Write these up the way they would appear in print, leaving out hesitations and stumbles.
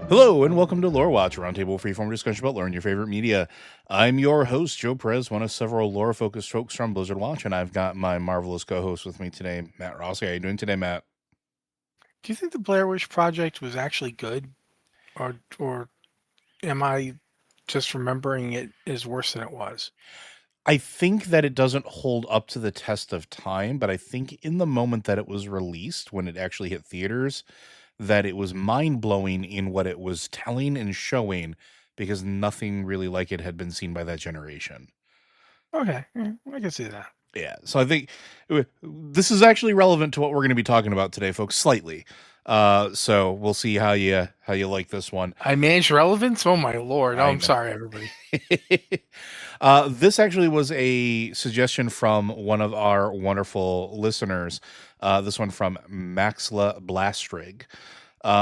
Hello and welcome to Lore Watch, a roundtable freeform discussion about lore and your favorite media. I'm your host, Joe Perez, one of several lore-focused folks from Blizzard Watch, and I've got my marvelous co-host with me today, Matt Rossi. How are you doing today, Matt? Do you think the Blair Witch Project was actually good, or am I just remembering it is worse than it was? I think that it doesn't hold up to the test of time, but I think in the moment that it was released, when it actually hit theaters, that it was mind-blowing in what it was telling and showing, because nothing really like it had been seen by that generation. Okay, I can see that. Yeah, so I think this is actually relevant to what we're going to be talking about today, folks, slightly. So we'll see how you like this one. I managed relevance. Oh my lord! Oh, I I'm know. sorry, everybody. This actually was a suggestion from one of our wonderful listeners. This one from Maxla Blastrig.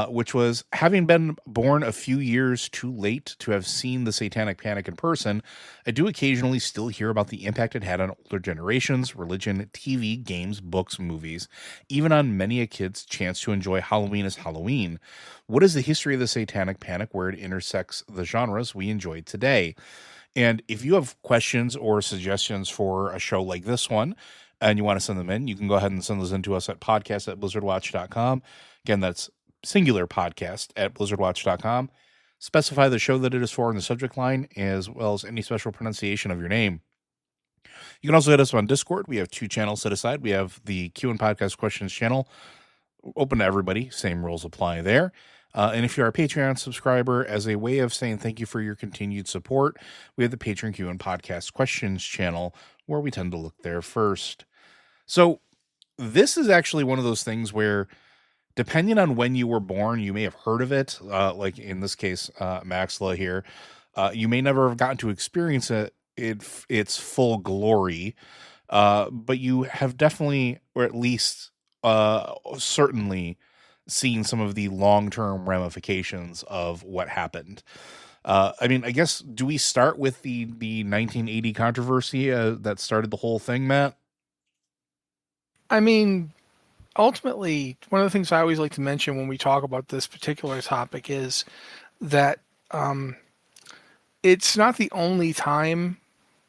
Which was, having been born a few years too late to have seen the Satanic Panic in person, I do occasionally still hear about the impact it had on older generations, religion, TV, games, books, movies, even on many a kid's chance to enjoy Halloween as Halloween. What is the history of the Satanic Panic, where it intersects the genres we enjoy today? And if you have questions or suggestions for a show like this one, and you want to send them in, you can go ahead and send those in to us at podcast@blizzardwatch.com. Again, that's singular podcast at blizzardwatch.com. Specify the show that it is for in the subject line, as well as any special pronunciation of your name. You can also hit us on Discord. We have two channels set aside. We have the Q and Podcast Questions channel, open to everybody. Same rules apply there. And if you're a Patreon subscriber, as a way of saying thank you for your continued support, we have the Patreon Q and Podcast Questions channel, where we tend to look there first. So this is actually one of those things where, depending on when you were born, you may have heard of it. Like in this case, Maxla here, you may never have gotten to experience its full glory, but you have definitely, or at least certainly, seen some of the long-term ramifications of what happened. I mean, I guess, do we start with the 1980 controversy that started the whole thing, Matt? I mean, ultimately, one of the things I always like to mention when we talk about this particular topic is that it's not the only time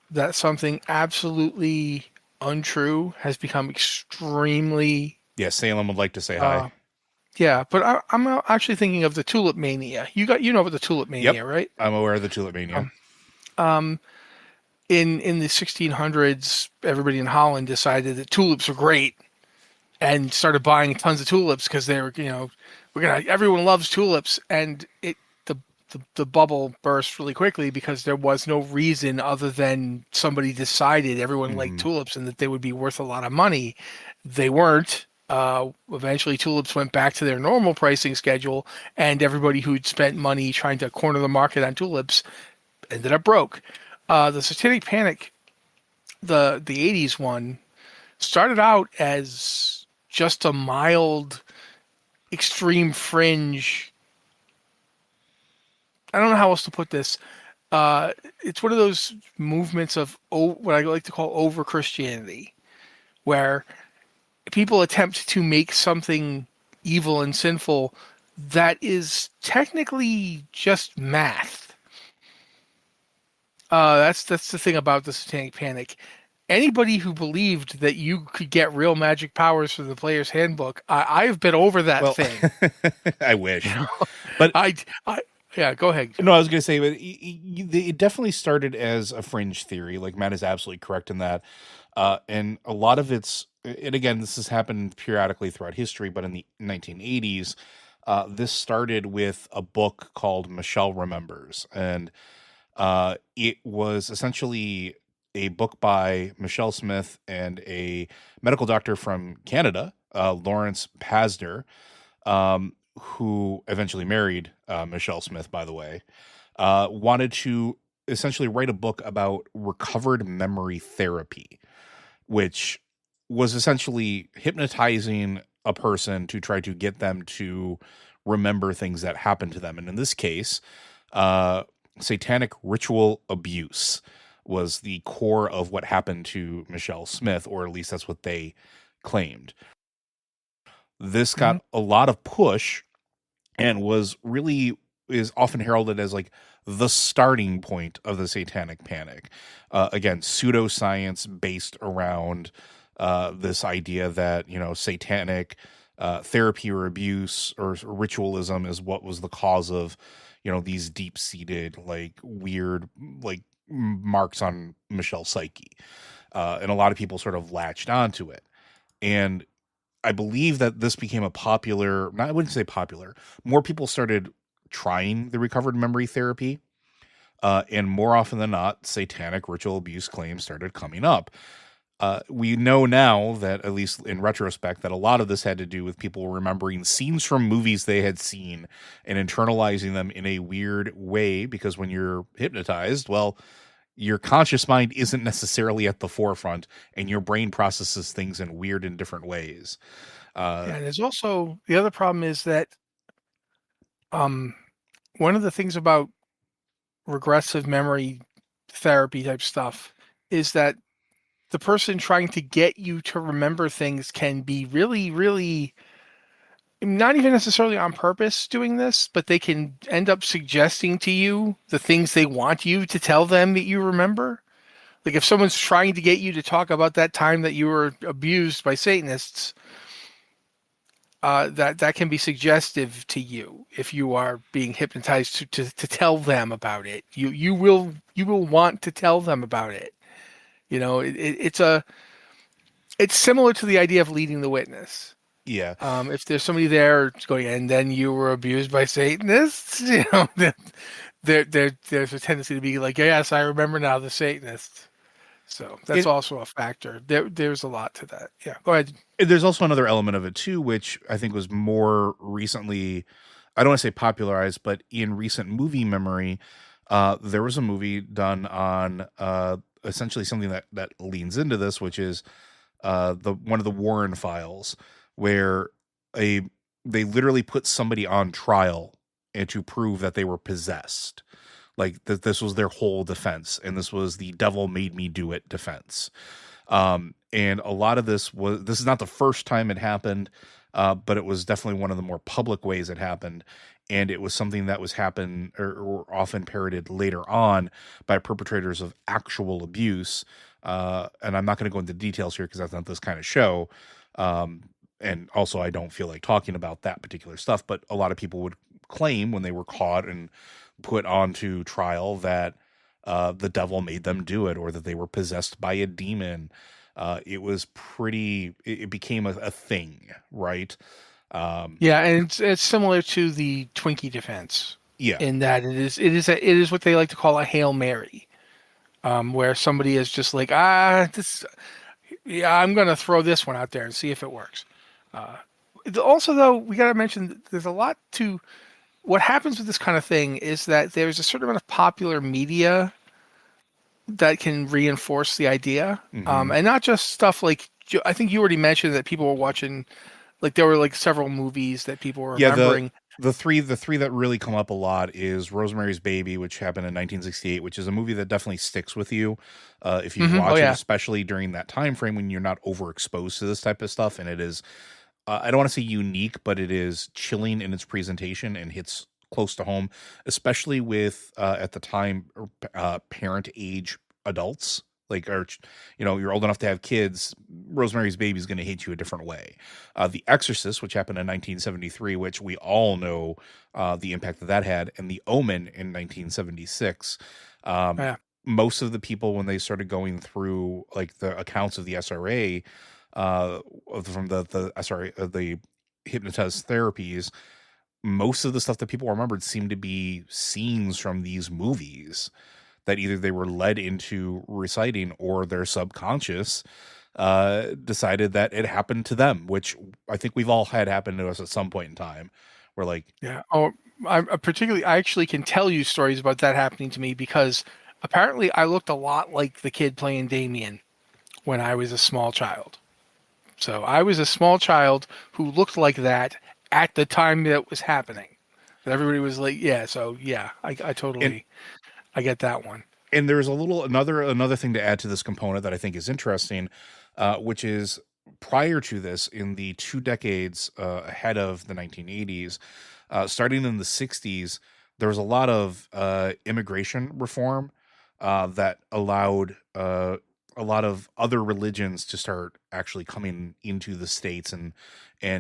that something absolutely untrue has become extremely Yeah, Salem would like to say hi. uh, yeah, but I'm actually thinking of the Tulip Mania. You know about the Tulip Yep, Mania, right? I'm aware of the Tulip Mania. Um, um, in the 1600s, everybody in Holland decided that tulips were great and started buying tons of tulips because they were, everyone loves tulips, and the bubble burst really quickly because there was no reason other than somebody decided everyone liked Mm-hmm. tulips and that they would be worth a lot of money. They weren't. Eventually, tulips went back to their normal pricing schedule, and everybody who'd spent money trying to corner the market on tulips ended up broke. The Satanic Panic, the '80s one, started out as just a mild, extreme fringe. I don't know how else to put this. It's one of those movements of what I like to call over Christianity, where people attempt to make something evil and sinful that is technically just math. That's the thing about the Satanic Panic. Anybody who believed that you could get real magic powers from the player's handbook, I've been over that Well, thing. I You wish, know, but I yeah. Go ahead. no, I was going to say, but it definitely started as a fringe theory. Like, Matt is absolutely correct in that, and a lot of and again, this has happened periodically throughout history, but in the 1980s, this started with a book called Michelle Remembers, and it was essentially a book by Michelle Smith and a medical doctor from Canada, Lawrence Pasner, who eventually married Michelle Smith, by the way, wanted to essentially write a book about recovered memory therapy, which was essentially hypnotizing a person to try to get them to remember things that happened to them. And in this case, uh, satanic ritual abuse was the core of what happened to Michelle Smith, or at least that's what they claimed. This Mhm. got a lot of push and was really is often heralded as like the starting point of the Satanic Panic. Again, pseudoscience based around this idea that satanic therapy or abuse or ritualism is what was the cause of these deep seated like weird like marks on Michelle's psyche, and a lot of people sort of latched onto it. And I believe that this became a popular, I wouldn't say popular, more people started trying the recovered memory therapy. And more often than not, satanic ritual abuse claims started coming up. We know now that, at least in retrospect, that a lot of this had to do with people remembering scenes from movies they had seen and internalizing them in a weird way, because when you're hypnotized, well, your conscious mind isn't necessarily at the forefront and your brain processes things in weird and different ways. Yeah, and there's also the other problem is that um, one of the things about regressive memory therapy type stuff is that the person trying to get you to remember things can be really, really not even necessarily on purpose doing this, but they can end up suggesting to you the things they want you to tell them that you remember. Like if someone's trying to get you to talk about that time that you were abused by Satanists, that can be suggestive to you if you are being hypnotized to tell them about it. You will want to tell them about it. It's similar to the idea of leading the witness. Yeah. If there's somebody there going, and then you were abused by Satanists, there's a tendency to be like, yes, I remember now the Satanists. So that's It, also a factor. There's a lot to that. Yeah, go ahead. there's also another element of it too, which I think was more recently, I don't want to say popularized, but in recent movie memory, there was a movie done on essentially something that leans into this, which is the one of the Warren files, where a they literally put somebody on trial and to prove that they were possessed. Like that this was their whole defense, and this was the devil made me do it defense. And a lot of this is not the first time it happened, but it was definitely one of the more public ways it happened. And it was something that was happen or often parroted later on by perpetrators of actual abuse. And I'm not going to go into details here because that's not this kind of show. And also, I don't feel like talking about that particular stuff. But a lot of people would claim when they were caught and put onto trial that the devil made them do it, or that they were possessed by a demon. It was pretty. It became a thing, right? Yeah, and it's similar to the Twinkie defense Yeah, in that it is what they like to call a Hail Mary, where somebody is just like, I'm gonna throw this one out there and see if it works. Also, though, we got to mention that there's a lot to what happens with this kind of thing is that there's a certain amount of popular media that can reinforce the idea, hmm and not just stuff like I think you already mentioned that people were watching. Like there were like several movies that people were yeah. The remembering. the three the three that really come up a lot is Rosemary's Baby, which happened in 1968, which is a movie that definitely sticks with you if you Oh watch it, yeah, especially during that time frame when you're not overexposed to this type of stuff. And it is, I don't want to say unique, but it is chilling in its presentation and hits close to home, especially with at the time parent age adults. Like, or you're old enough to have kids. Rosemary's Baby is going to hit you a different way. The Exorcist, which happened in 1973, which we all know the impact that had, and The Omen in 1976. Um, yeah, Most of the people, when they started going through like the accounts of the SRA, uh, from the sorry the hypnotized therapies, most of the stuff that people remembered seemed to be scenes from these movies that either they were led into reciting or their subconscious decided that it happened to them, which I think we've all had happen to us at some point in time. We're like, yeah. Oh, I actually can tell you stories about that happening to me because apparently I looked a lot like the kid playing Damien when I was a small child. So I was a small child who looked like that at the time that it was happening. And everybody was like, yeah. So yeah, I and totally I get that one. and there's a little another thing to add to this component that I think is interesting, which is prior to this, in the 2 decades ahead of the 1980s, starting in the 60s. there was a lot of immigration reform that allowed a lot of other religions to start actually coming into the states and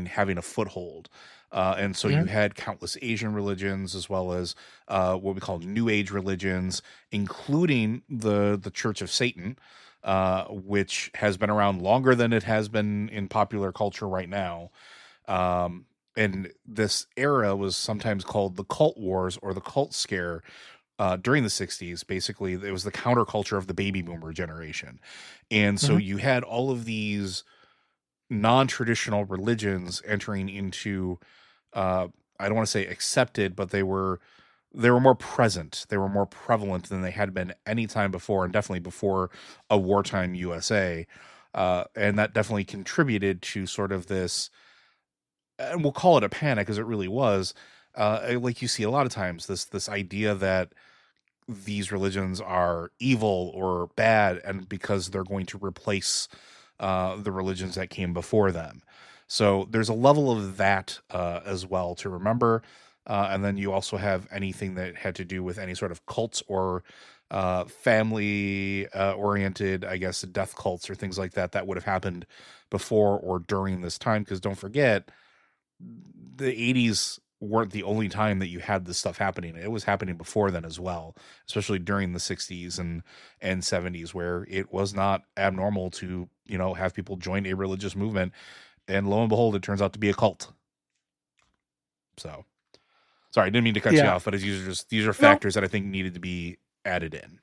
having a foothold. And so you Mhm. had countless Asian religions as well as what we call New Age religions, including the Church of Satan, which has been around longer than it has been in popular culture right now. Um, and this era was sometimes called the Cult Wars or the Cult Scare during the 60s. Basically, it was the counterculture of the baby boomer generation. And so Mhm. you had all of these non-traditional religions entering into I don't want to say accepted, but they were more present. They were more prevalent than they had been any time before, and definitely before a wartime USA. And that definitely contributed to sort of this, and we'll call it a panic, as it really was. Like you see a lot of times, this idea that these religions are evil or bad, and because they're going to replace the religions that came before them. So there's a level of that as well to remember. And then you also have anything that had to do with any sort of cults or family oriented, I guess, death cults or things like that that would have happened before or during this time. Because don't forget, the 80s weren't the only time that you had this stuff happening. It was happening before then as well, especially during the 60s and 70s, where it was not abnormal to, have people join a religious movement, and lo and behold, it turns out to be a cult. So, sorry, I didn't mean to cut you Yeah. off, but these are No, factors that I think needed to be added in.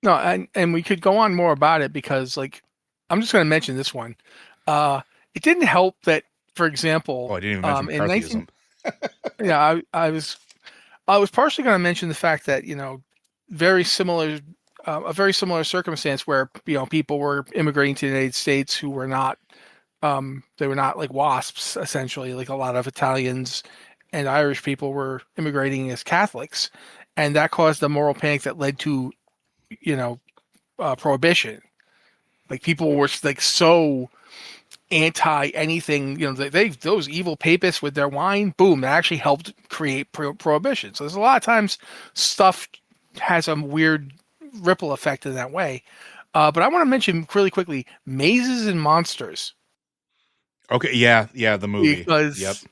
no, and we could go on more about it because, like, I'm just going to mention this one. Uh, it didn't help that, for Oh, example, I didn't even mention in 19, McCarthyism. yeah, I was partially going to mention the fact that very similar, a very similar circumstance where people were immigrating to the United States who were not, they were not like WASPs essentially. Like a lot of Italians and Irish people were immigrating as Catholics, and that caused a moral panic that led to you know prohibition. Like people were like so anti anything, they those evil papists with their wine, boom, that actually helped create prohibition. So there's a lot of times stuff has a weird ripple effect in that way. But I want to mention really quickly Mazes and Monsters Okay, yeah, the movie. Yep. because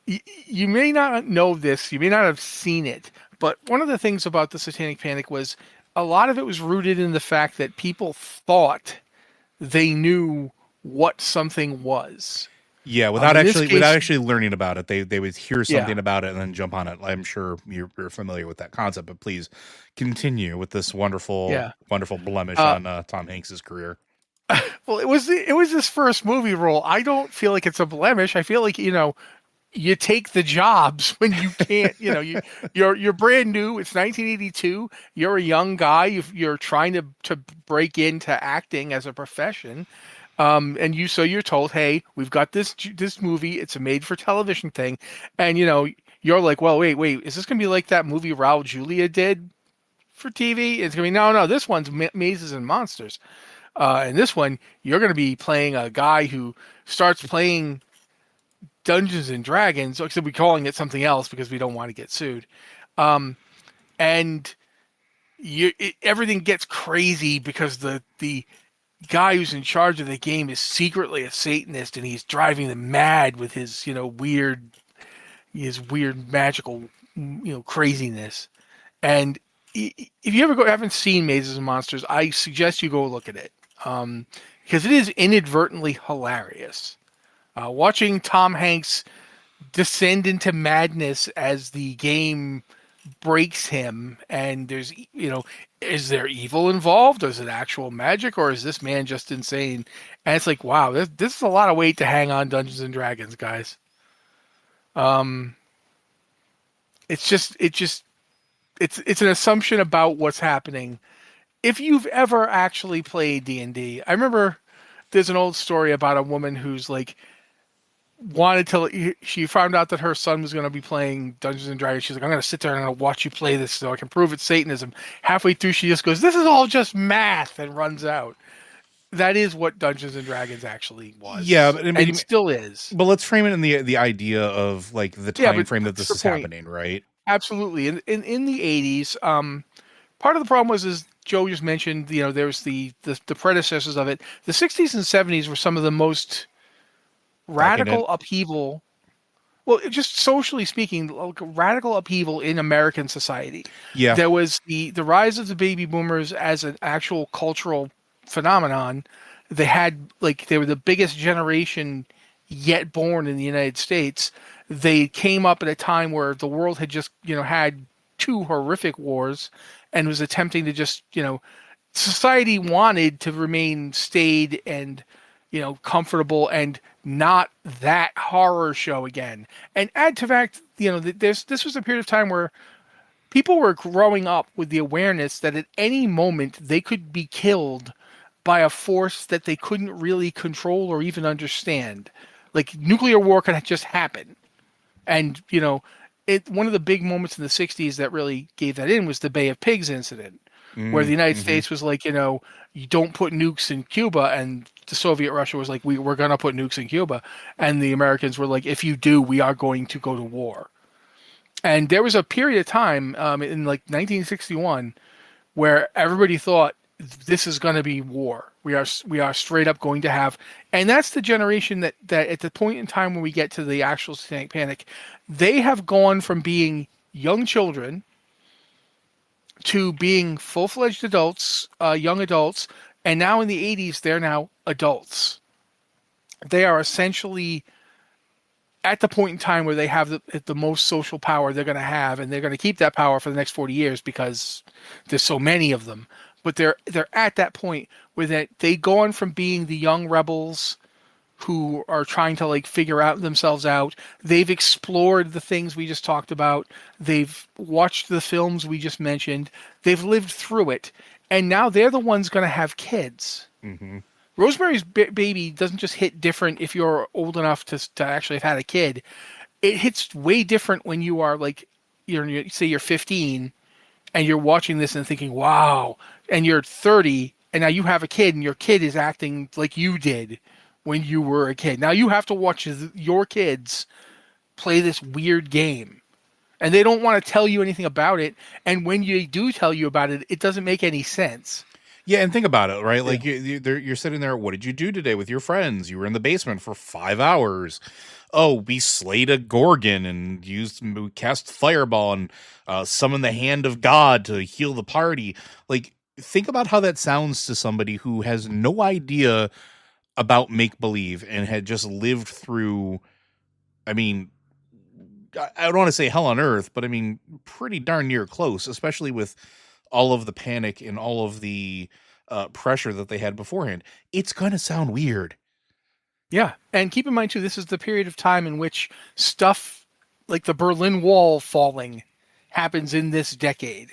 you may not know this, you may not have seen it, but one of the things about the Satanic Panic was a lot of it was rooted in the fact that people thought they knew what something was. Yeah, In this without case, actually learning about it, they would hear yeah, something about it and then jump on it. I'm sure you're familiar with that concept, but please continue with this wonderful yeah. wonderful blemish Uh, on Tom Hanks's career. well, it was his first movie role. I don't feel like it's a blemish. I feel like you take the jobs when you can't. You're brand new. It's 1982. You're a young guy. You're trying to break into acting as a profession. And you're told, hey, we've got this movie. It's a made for television thing, and you're like, well, wait, is this gonna be like that movie Raul Julia did for TV? It's gonna be no. This one's Mazes and Monsters. And this one, you're gonna be playing a guy who starts playing Dungeons and Dragons. Except we're calling it something else because we don't want to get sued. Um, and everything gets crazy because the guy who's in charge of the game is secretly a Satanist, and he's driving them mad with his weird magical craziness. And if you ever haven't seen Mazes and Monsters, I suggest you go look at it because it is inadvertently hilarious. Watching Tom Hanks descend into madness as the game breaks him, and is there evil involved? Is it actual magic, or is this man just insane? And it's like, wow, this is a lot of weight to hang on Dungeons and Dragons, guys. Um, it's an assumption about what's happening. If you've ever actually played D&D, I remember there's an old story about a woman who's like she found out that her son was going to be playing Dungeons and Dragons. She's like, I'm going to sit there and I'm going to watch you play this so I can prove it's Satanism. Halfway through, she just goes, this is all just math, and runs out. That is what Dungeons and Dragons actually Yeah, was but I and mean, still is. but let's frame it in the idea of like the Yeah, time but frame that that's this the is point. happening, right? Absolutely. In the 80s, part of the problem was, as Joe just mentioned, there's the predecessors of it. The 60s and 70s were some of the most Decadent. radical upheaval. Well, just socially speaking, like radical upheaval in American society. Yeah. There was the rise of the baby boomers as an actual cultural phenomenon. They were the biggest generation yet born in the United States. They came up at a time where the world had just, had two horrific wars and was attempting to just, society wanted to remain staid and, comfortable and not that horror show again. And add to fact, this was a period of time where people were growing up with the awareness that at any moment they could be killed by a force that they couldn't really control or even understand. Like nuclear war could just happen. And, one of the big moments in the 60s that really gave that in was the Bay of Pigs incident, where the United Mm-hmm. States was like, you don't put nukes in Cuba, and the Soviet Russia was like, we're going to put nukes in Cuba. And the Americans were like, if you do, we are going to go to war. And there was a period of time in like 1961 where everybody thought this is going to be war. We are straight up going to have, and that's the generation that at the point in time when we get to the actual Satanic Panic, they have gone from being young children to being full-fledged adults, young adults, and now in the 80s they're now adults. They are essentially at the point in time where they have the most social power they're going to have, and they're going to keep that power for the next 40 years because there's so many of them. But they're at that point where they go on from being the young rebels who are trying to like figure out themselves out. They've explored the things we just talked about. They've watched the films we just mentioned. They've lived through it, and now they're the ones going to have kids. Mm-hmm. Rosemary's Baby doesn't just hit different if you're old enough to actually have had a kid. It hits way different when you are like, say you're 15 and you're watching this and thinking, wow, and you're 30 and now you have a kid and your kid is acting like you did when you were a kid. Now you have to watch your kids play this weird game. And they don't want to tell you anything about it. And when you do tell you about it, it doesn't make any sense. Yeah, and think about it, right? Yeah. Like you're sitting there. What did you do today with your friends? You were in the basement for 5 hours. Oh, we slayed a gorgon and we cast fireball and summoned the hand of God to heal the party. Like, think about how that sounds to somebody who has no idea about make believe and had just lived through. I mean, I don't want to say hell on earth, but I mean, pretty darn near close, especially with all of the panic and all of the pressure that they had beforehand. It's going to sound weird. Yeah. And keep in mind, too, this is the period of time in which stuff like the Berlin Wall falling happens in this decade.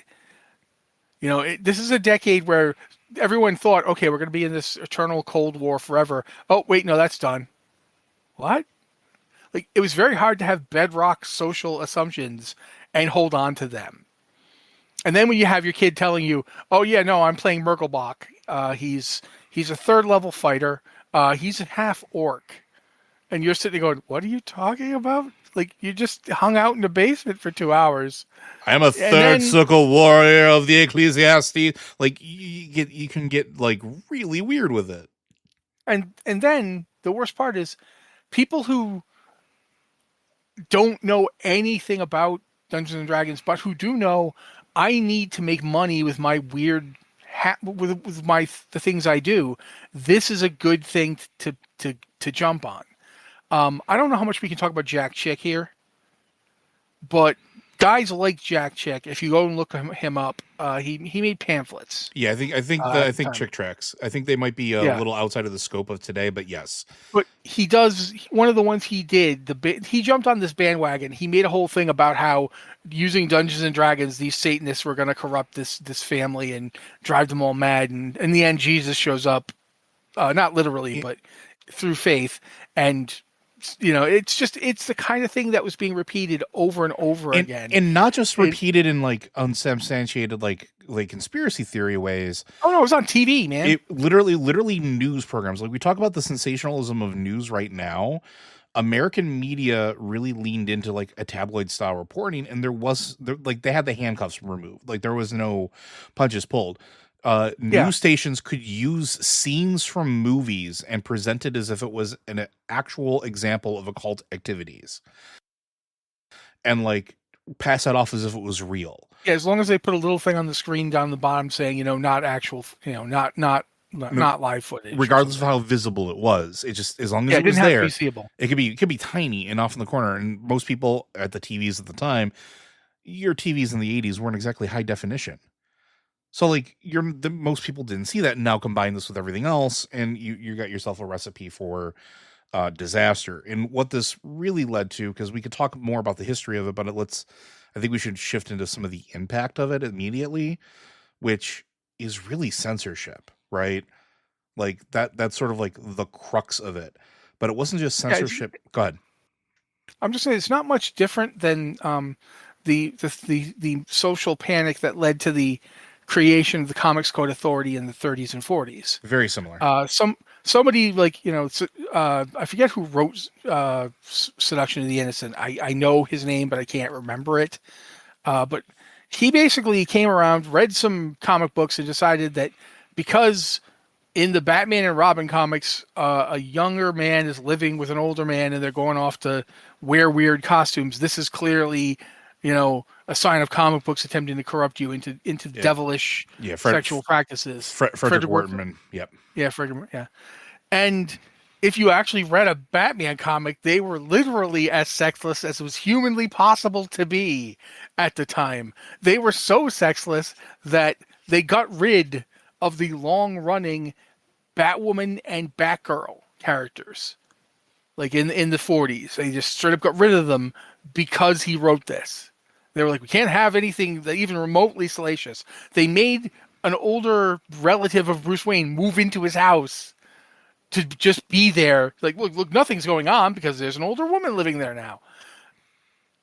This is a decade where everyone thought, okay, we're going to be in this eternal Cold War forever. Oh, wait, no, that's done. What? Like, it was very hard to have bedrock social assumptions and hold on to them. And then when you have your kid telling you, "Oh yeah, no, I'm playing Merkelbach. He's a third level fighter. He's a half orc," and you're sitting there going, "What are you talking about? Like you just hung out in the basement for 2 hours." I am a third circle warrior of the Ecclesiastes. Like you can get like really weird with it. And then the worst part is people who don't know anything about Dungeons and Dragons, but who do know, I need to make money with my weird with the things I do. This is a good thing to jump on. I don't know how much we can talk about Jack Chick here, but guys like Jack Chick, if you go and look him up, he made pamphlets. Yeah, I think Chick tracks. I think they might be a little outside of the scope of today, but yes. But he does one of the ones he did. He jumped on this bandwagon. He made a whole thing about how using Dungeons and Dragons, these Satanists were going to corrupt this family and drive them all mad. And in the end, Jesus shows up, not literally, but through faith. And it's the kind of thing that was being repeated over and over again, and not just repeated in like unsubstantiated like conspiracy theory ways. Oh no, it was on TV, man. It literally news programs. Like we talk about the sensationalism of news right now. American media really leaned into like a tabloid style reporting, and like they had the handcuffs removed. Like there was no punches pulled. Yeah. News stations could use scenes from movies and present it as if it was an actual example of occult activities, and like pass that off as if it was real. Yeah, as long as they put a little thing on the screen down the bottom saying, not actual, No, not live footage or regardless of something. how visible it was, it just as long as Yeah, it it was didn't have to be there, seeable. it could be tiny and off in the corner. And most people at the TVs at the time, your TVs in the 80s weren't exactly high definition. So like most people didn't see that. And now combine this with everything else, and you got yourself a recipe for disaster. And what this really led to, because we could talk more about the history of it, but I think we should shift into some of the impact of it immediately, which is really censorship, right? Like that's sort of like the crux of it. But it wasn't just Yeah, censorship. Go ahead. I'm just saying it's not much different than the social panic that led to the creation of the Comics Code Authority in the 30s and 40s. Very similar. Somebody like I forget who wrote Seduction of the Innocent. I know his name, but I can't remember it. But he basically came around, read some comic books, and decided that because in the Batman and Robin comics, a younger man is living with an older man, and they're going off to wear weird costumes. This is clearly, a sign of comic books attempting to corrupt you into Yeah. devilish sexual practices. Frederick Wortman. Yep. Yeah, Frederick. Yeah, and if you actually read a Batman comic, they were literally as sexless as was humanly possible to be at the time. They were so sexless that they got rid of the long-running Batwoman and Batgirl characters. Like in the 40s. They just straight up got rid of them because he wrote this. They were like, we can't have anything that even remotely salacious. They made an older relative of Bruce Wayne move into his house to just be there. Like, look, nothing's going on because there's an older woman living there now.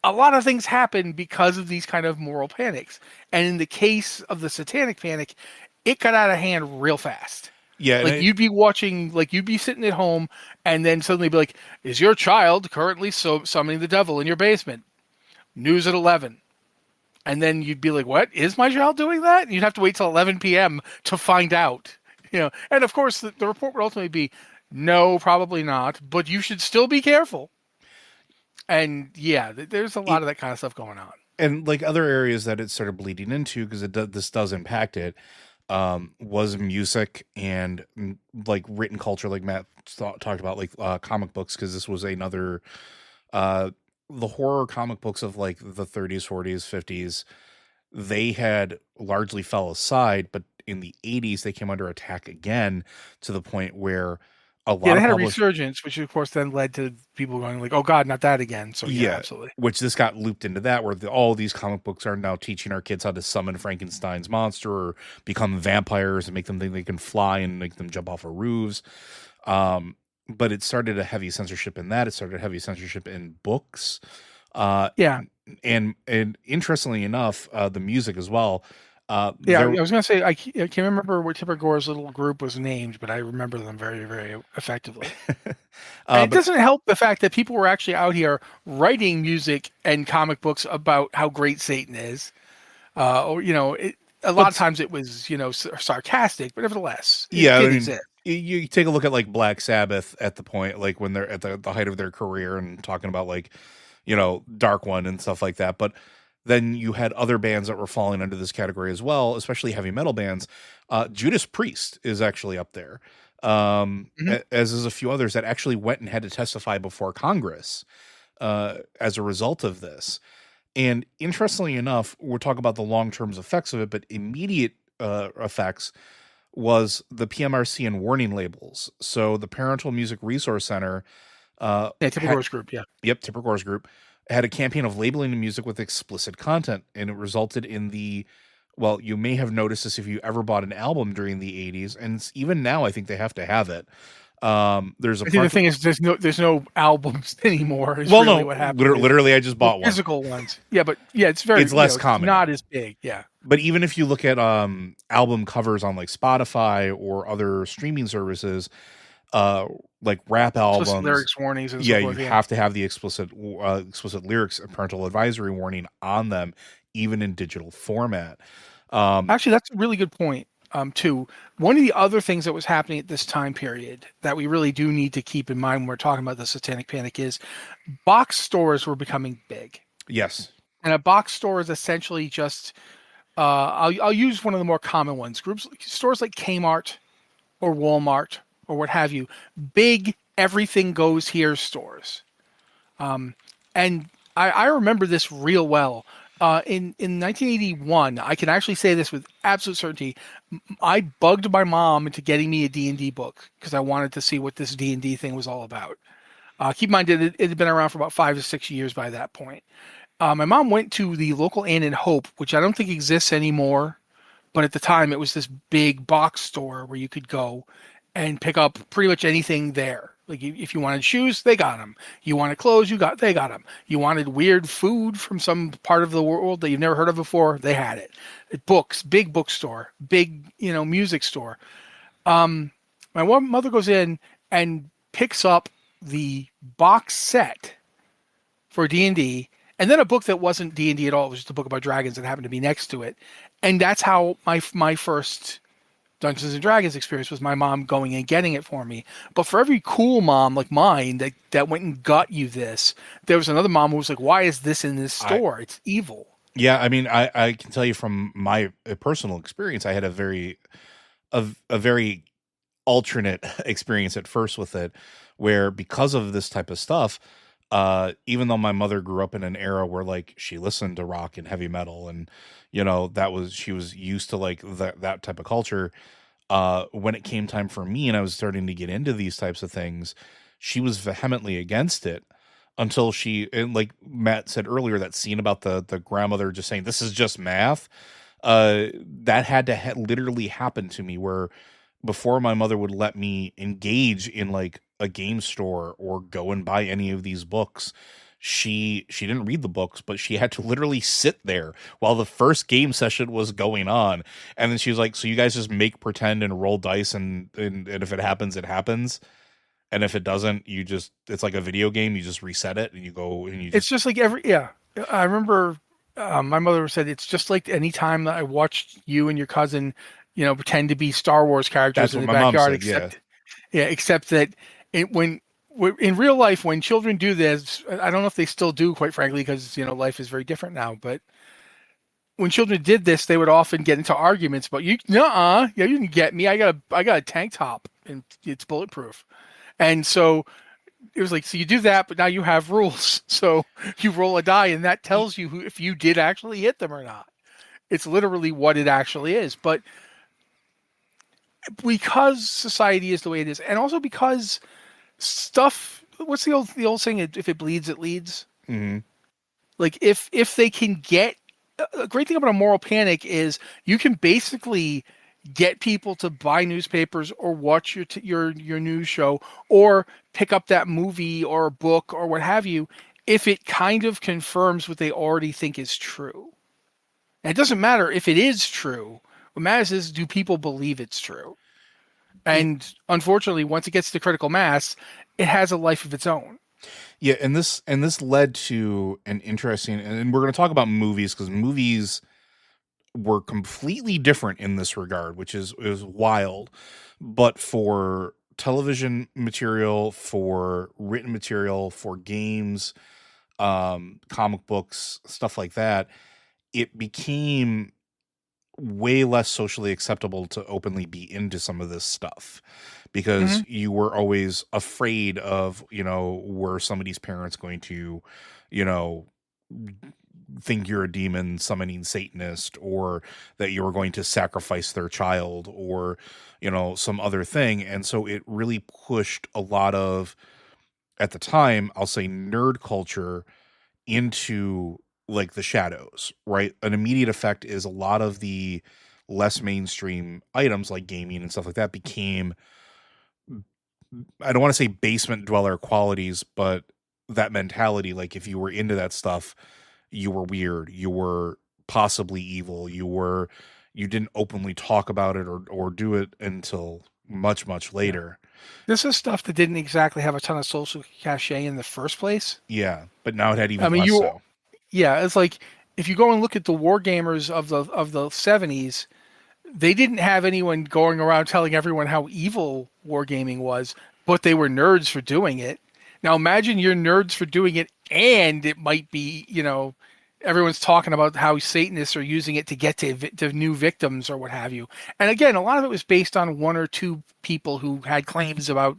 A lot of things happen because of these kind of moral panics. And in the case of the Satanic Panic, it got out of hand real fast. Yeah. Like you'd be watching, like you'd be sitting at home, and then suddenly be like, "Is your child currently summoning the devil in your basement?" News at 11, and then you'd be like, "What is my child doing that?" And you'd have to wait till 11 p.m. to find out. And of course the report would ultimately be, "No, probably not, but you should still be careful." And yeah, there's a lot of that kind of stuff going on. And like other areas that it started bleeding into, because this does impact it, was music and like written culture, like Matt talked about, like comic books, because this was another the horror comic books of like the 30s, 40s, 50s. They had largely fell aside, but in the 80s they came under attack again, to the point where a lot Yeah, they of had a resurgence, which of course then led to people going like, "Oh God, not that again!" So yeah, absolutely. Which this got looped into that, where all these comic books are now teaching our kids how to summon Frankenstein's monster or become vampires and make them think they can fly and make them jump off of roofs. But it started a heavy censorship in that. It started a heavy censorship in books. Yeah. And interestingly enough, the music as well. I was going to say, I can't remember what Tipper Gore's little group was named, but I remember them very, very effectively. And it doesn't help the fact that people were actually out here writing music and comic books about how great Satan is. A lot of times it was, sarcastic, but nevertheless, it did exist. You take a look at like Black Sabbath at the point, like when they're at the height of their career and talking about like, Dark One and stuff like that. But then you had other bands that were falling under this category as well, especially heavy metal bands. Judas Priest is actually up there, as is a few others that actually went and had to testify before Congress as a result of this. And interestingly enough, we're talking about the long-term effects of it, but immediate effects was the PMRC and warning labels. So the Parental Music Resource Center, Tipper Gore's group, Yep, Tipper Gore's group had a campaign of labeling the music with explicit content, and it resulted in you may have noticed this if you ever bought an album during the 80s, and even now I think they have to have it. The thing is, there's no albums anymore. What happened. Literally, I just bought one. Physical ones. Yeah, but yeah, it's less common. It's not as big. Yeah. But even if you look at album covers on like Spotify or other streaming services, uh like rap Explicit albums. lyrics, warnings, and so Yeah, you forth. Yeah. have to have the explicit lyrics and parental advisory warning on them, even in digital format. Um, Actually, that's a really good point. Too. One of the other things that was happening at this time period that we really do need to keep in mind when we're talking about the Satanic Panic is box stores were becoming big. yes, And a box store is essentially just I'll use one of the more common ones. Groups stores like Kmart or Walmart or what have you. Big everything goes here stores. And I remember this real well. In 1981, I can actually say this with absolute certainty. I bugged my mom into getting me a D&D book because I wanted to see what this D&D thing was all about. Keep in mind, it had been around for about 5 to 6 years by that point. My mom went to the local Inn in Hope, which I don't think exists anymore, but at the time it was this big box store where you could go and pick up pretty much anything there. Like if you wanted shoes, they got them. You wanted clothes, they got them. You wanted weird food from some part of the world that you've never heard of before, they had it. Books, big bookstore, big music store. My one mother goes in and picks up the box set for D&D, and then a book that wasn't D&D at all. It was just a book about dragons that happened to be next to it. And that's how my first Dungeons and Dragons experience was, my mom going and getting it for me. But for every cool mom like mine that went and got you this, there was another mom who was like, "Why is this in this I store? It's evil." yeah, I mean, I can tell you from my personal experience, I had a very alternate experience at first with it, where because of this type of stuff, even though my mother grew up in an era where like she listened to rock and heavy metal, and she was used to like that type of culture. When it came time for me and I was starting to get into these types of things, she was vehemently against it until and like Matt said earlier, that scene about the grandmother just saying this is just math. That had to literally happen to me, where before my mother would let me engage in like a game store or go and buy any of these books, she didn't read the books, but she had to literally sit there while the first game session was going on. And then she was like, so you guys just make pretend and roll dice, and if it happens, it happens. And if it doesn't, it's like a video game, you just reset it and you go and you It's just just like yeah. I remember my mother said it's just like any time that I watched you and your cousin, pretend to be Star Wars characters that's in what the my mom backyard, said, yeah. except that in real life, when children do this, I don't know if they still do, quite frankly, because life is very different now. But when children did this, they would often get into arguments. But yeah, you didn't get me. I got a tank top and it's bulletproof. And so it was like, so you do that, but now you have rules. So you roll a die, and that tells you if you did actually hit them or not. It's literally what it actually is. But because society is the way it is, and also because stuff, what's the old saying? If it bleeds, it leads. Hmm. Like if they can get, a great thing about a moral panic is you can basically get people to buy newspapers or watch your news show or pick up that movie or book or what have you if it kind of confirms what they already think is true. And it doesn't matter if it is true. What matters is, do people believe it's true? And unfortunately, once it gets to critical mass, it has a life of its own. Yeah, and this led to an interesting, and we're going to talk about movies because movies were completely different in this regard, which is wild. But for television material, for written material, for games, comic books, stuff like that, it became way less socially acceptable to openly be into some of this stuff, because Hmm. you were always afraid of, were somebody's parents going to, you know, think you're a demon summoning Satanist, or that you were going to sacrifice their child, or, some other thing. And so it really pushed a lot of, at the time, I'll say nerd culture into like the shadows, right? An immediate effect is a lot of the less mainstream items like gaming and stuff like that became, I don't want to say basement dweller qualities, but that mentality. Like if you were into that stuff, you were weird, you were possibly evil, you didn't openly talk about it or do it until much Yeah. later. This is stuff that didn't exactly have a ton of social cachet in the first place. Yeah, but now it had I even mean, less so. yeah, it's like if you go and look at the war gamers of the 70s, they didn't have anyone going around telling everyone how evil wargaming was, but they were nerds for doing it. Now imagine you're nerds for doing it, and it might be, everyone's talking about how Satanists are using it to get to new victims or what have you. And again, a lot of it was based on one or two people who had claims about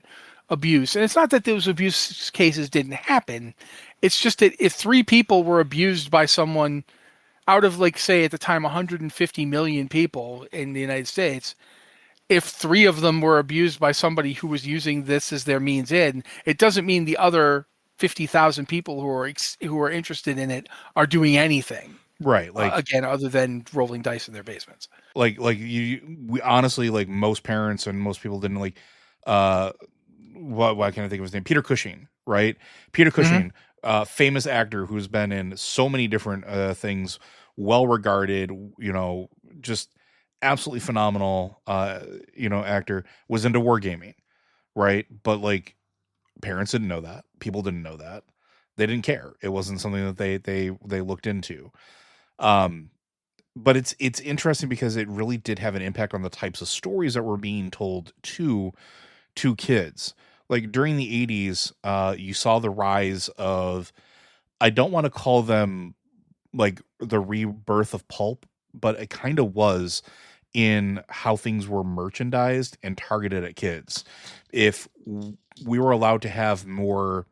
abuse. And it's not that those abuse cases didn't happen. It's just that if three people were abused by someone out of, like, say at the time 150 million people in the United States, if three of them were abused by somebody who was using this as their means in, it doesn't mean the other 50,000 people who are interested in it are doing anything, Right. again, other than rolling dice in their basements. We honestly, like, most parents and most people didn't like, uh why can't I think of his name? Peter Cushing, right? Peter Mm-hmm. Cushing, famous actor who's been in so many different things, well regarded, just absolutely phenomenal, actor, was into wargaming, right? But like, parents didn't know that, people didn't know that, they didn't care. It wasn't something that they looked into. Um, but it's interesting because it really did have an impact on the types of stories that were being told to kids. Like during the 80s, you saw the rise of, I don't want to call them like the rebirth of pulp, but it kind of was, in how things were merchandised and targeted at kids. If we were allowed to have more,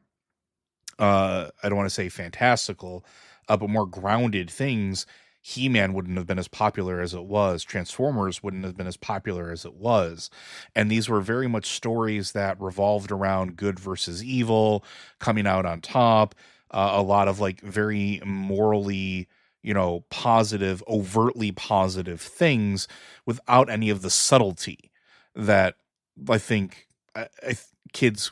I don't want to say fantastical, but more grounded things, He-Man wouldn't have been as popular as it was. Transformers wouldn't have been as popular as it was. And these were very much stories that revolved around good versus evil, coming out on top. A lot of like very morally, positive, overtly positive things without any of the subtlety that I think kids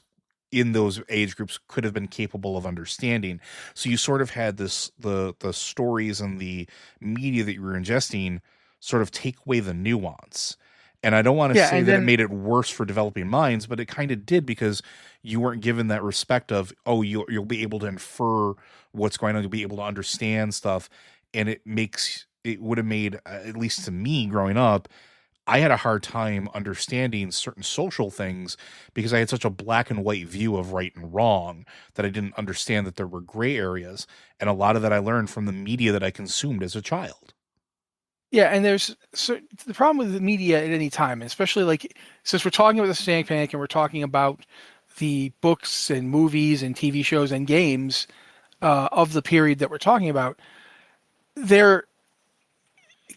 in those age groups could have been capable of understanding. So you sort of had the stories and the media that you were ingesting sort of take away the nuance. And I don't want to Yeah, say and that it then made it worse for developing minds, but it kind of did, because you weren't given that respect of, oh, you'll be able to infer what's going on, you'll be able to understand stuff, and it would have made, at least to me growing up, I had a hard time understanding certain social things because I had such a black and white view of right and wrong that I didn't understand that there were gray areas. And a lot of that I learned from the media that I consumed as a child. yeah, and the problem with the media at any time, especially like since we're talking about the Satanic Panic and we're talking about the books and movies and TV shows and games of the period that we're talking about, they're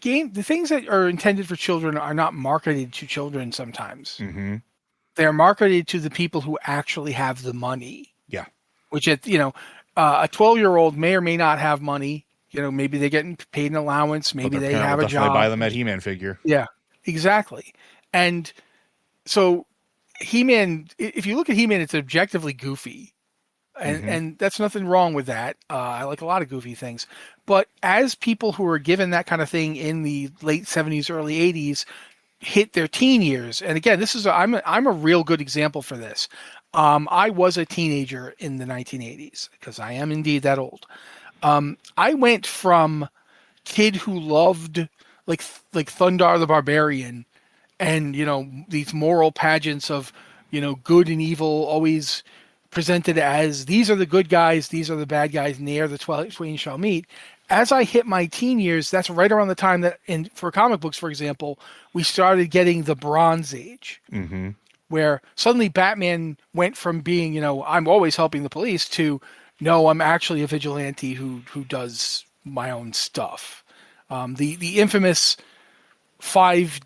the things that are intended for children are not marketed to children sometimes. Mm-hmm. They're marketed to the people who actually have the money, Yeah. which a 12-year-old may or may not have money. Maybe they're getting paid an allowance, But maybe their they parent will have a definitely buy job. them that He-Man figure. Yeah, exactly. And so He-Man, if you look at He-Man, it's objectively goofy. And Mm-hmm. and that's nothing wrong with that. I like a lot of goofy things. But as people who were given that kind of thing in the late 70s, early 80s hit their teen years, and again, I'm a real good example for this. I was a teenager in the 1980s because I am indeed that old. I went from kid who loved like like Thundar the Barbarian and these moral pageants of good and evil always presented as these are the good guys, these are the bad guys, and the twain shall meet. As I hit my teen years, that's right around the time that, for comic books, for example, we started getting the Bronze Age, Mm-hmm. where suddenly Batman went from being, I'm always helping the police to, no, I'm actually a vigilante who does my own stuff. The infamous five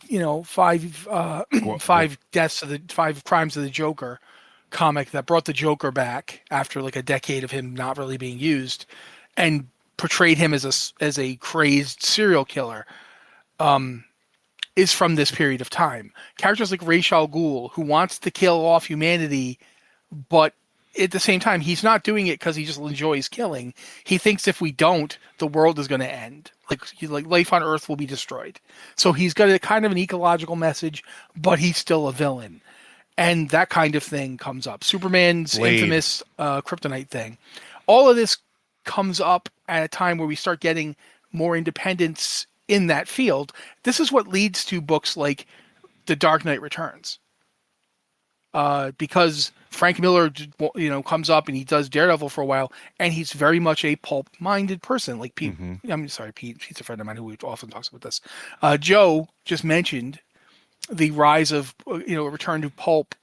deaths of the five crimes of the Joker comic that brought the Joker back after like a decade of him not really being used, and portrayed him as a crazed serial killer, is from this period of time. Characters like Ra's al Ghul, who wants to kill off humanity, but at the same time, he's not doing it because he just enjoys killing. He thinks if we don't, the world is going to end. Like life on Earth will be destroyed. So he's got a kind of an ecological message, but he's still a villain. and that kind of thing comes up. Superman's Blade. infamous kryptonite thing. All of this comes up at a time where we start getting more independence in that field. This is what leads to books like The Dark Knight Returns. Because Frank Miller, comes up and he does Daredevil for a while, and he's very much a pulp-minded person. Like Pete, Hmm. I'm sorry, Pete. He's a friend of mine who often talks about this. Joe just mentioned the rise of, a return to pulp,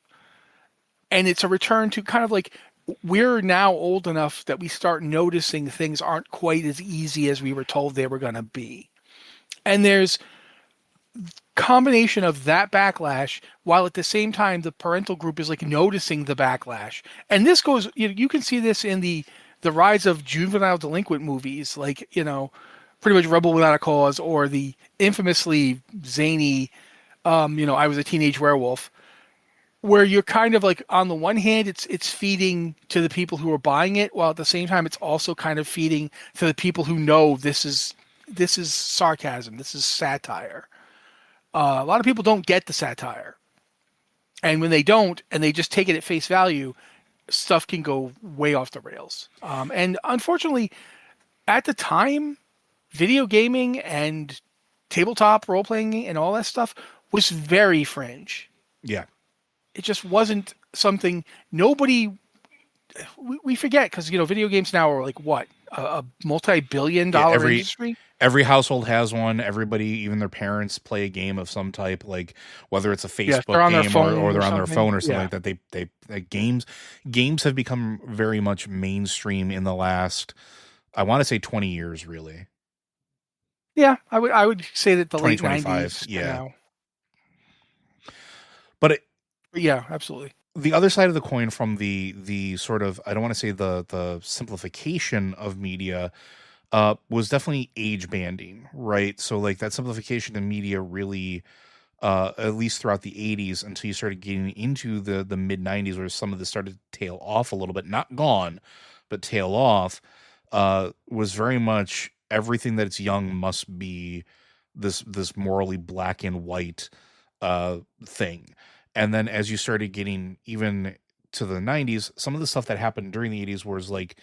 and it's a return to kind of like we're now old enough that we start noticing things aren't quite as easy as we were told they were going to be. And there's combination of that backlash while at the same time the parental group is like noticing the backlash, and this goes, you can see this in the rise of juvenile delinquent movies like, pretty much Rebel Without a Cause, or the infamously zany I Was a Teenage Werewolf, where you're kind of like, on the one hand it's feeding to the people who are buying it, while at the same time it's also kind of feeding to the people who know this is sarcasm, this is satire. A lot of people don't get the satire. And when they don't, and they just take it at face value, stuff can go way off the rails. And unfortunately, at the time, video gaming and tabletop role playing and all that stuff was very fringe. Yeah. It just wasn't something we forget, because, video games now are like what? A multi-billion Yeah, dollar industry? every household has one. Everybody, even their parents, play a game of some type, like whether it's a Yeah, they're Facebook on their game or, phone or or they're on their something. phone or something Yeah. like that. Games have become very much mainstream in the last, I want to say, 20 years, really. Yeah, I would say that the late 2025. 90s to Yeah. now. But Yeah, absolutely. the other side of the coin from the sort of, I don't want to say the simplification of media, was definitely age banding, right? So like that simplification in media really, at least throughout the 80s until you started getting into the mid 90s, where some of this started to tail off a little bit, not gone, but tail off, was very much everything that's young must be this morally black and white thing. And then as you started getting even to the 90s, some of the stuff that happened during the 80s was like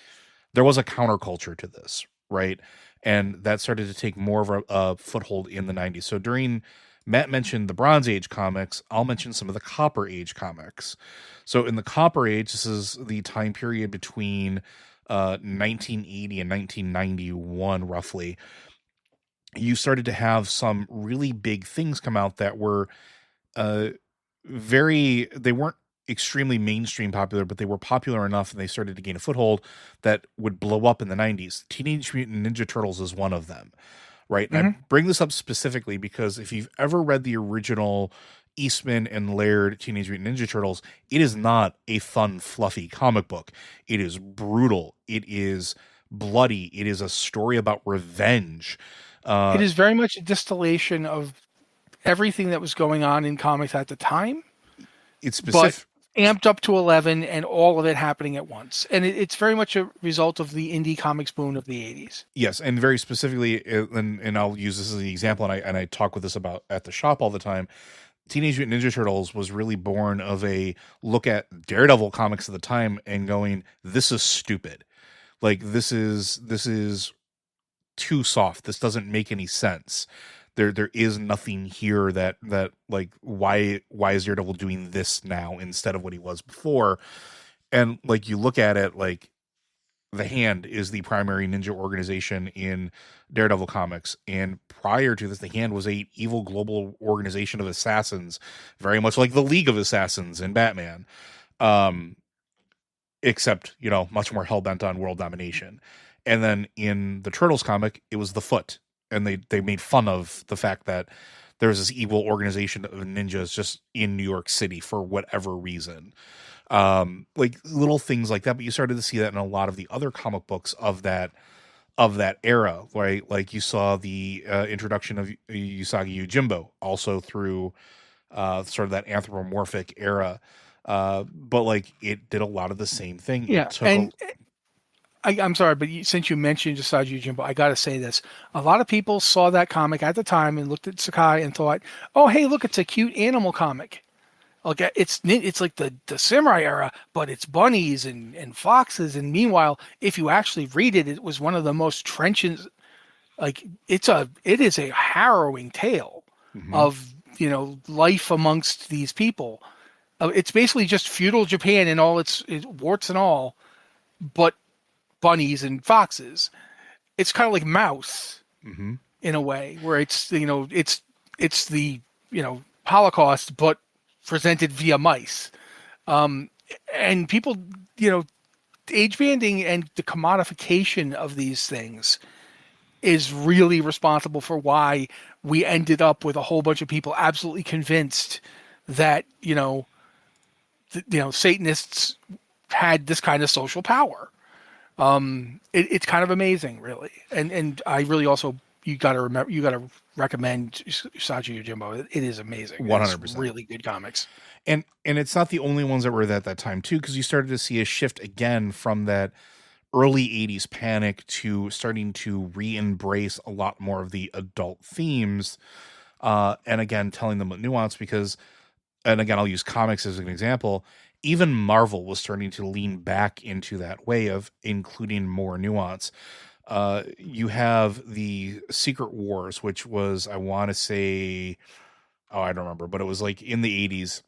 there was a counterculture to this, right? And that started to take more of a foothold in the 90s. So during, Matt mentioned the Bronze Age comics, I'll mention some of the Copper Age comics. So in the Copper Age, this is the time period between 1980 and 1991, roughly. You started to have some really big things come out that were uh, they weren't extremely mainstream popular, but they were popular enough and they started to gain a foothold that would blow up in the 90s. Teenage Mutant Ninja Turtles is one of them, right? And I Hmm. bring this up specifically because if you've ever read the original Eastman and Laird Teenage Mutant Ninja Turtles, it is not a fun, fluffy comic book. It is brutal. It is bloody. It is a story about revenge. It Uh, is very much a distillation of everything that was going on in comics at the time, it's but specific. amped up to 11, and all of it happening at once. And it's very much a result of the indie comics boom of the 80s. Yes, and very specifically, and I'll use this as an example, and I talk with this about at the shop all the time. Teenage Mutant Ninja Turtles was really born of a look at Daredevil comics at the time and going, "This is stupid. Like this is too soft. This doesn't make any sense. There is nothing here that like why is Daredevil doing this now instead of what he was before?" And like you look at it, like the Hand is the primary ninja organization in Daredevil comics, and prior to this, the Hand was a evil global organization of assassins, very much like the League of Assassins in Batman, um, except much more hell bent on world domination. And then in the Turtles comic, it was the Foot, and they made fun of the fact that there's this evil organization of ninjas just in New York City for whatever reason, like little things like that. But you started to see that in a lot of the other comic books of that era, right? Like you saw the introduction of Usagi Yojimbo also through sort of that anthropomorphic era, but like it did a lot of the same thing. It Yeah, took a and I'm sorry, but since you mentioned Josaju Jimbo, I got to say this. A lot of people saw that comic at the time and looked at Sakai and thought, oh, hey, look, it's a cute animal comic. Like it's like the samurai era, but it's bunnies and foxes. And meanwhile, if you actually read it, it was one of the most trenchant. Like it is a harrowing tale Hmm. of life amongst these people. It's basically just feudal Japan in all its warts and all, but bunnies and foxes. It's kind of like Mouse Hmm. in a way, where it's the Holocaust, but presented via mice. And people, you know, age banding and the commodification of these things is really responsible for why we ended up with a whole bunch of people absolutely convinced that Satanists had this kind of social power. It's kind of amazing, really, and I really also you got to recommend Usagi Yojimbo. It is amazing. It's 100%. really good comics. And it's not the only ones that were at that time too, because you started to see a shift again from that early 80s panic to starting to re-embrace a lot more of the adult themes, and again telling them with nuance, because, and again I'll use comics as an example, even Marvel was starting to lean back into that way of including more nuance. You have the Secret Wars, which was, I want to say, oh, I don't remember, but it was like in the 80s.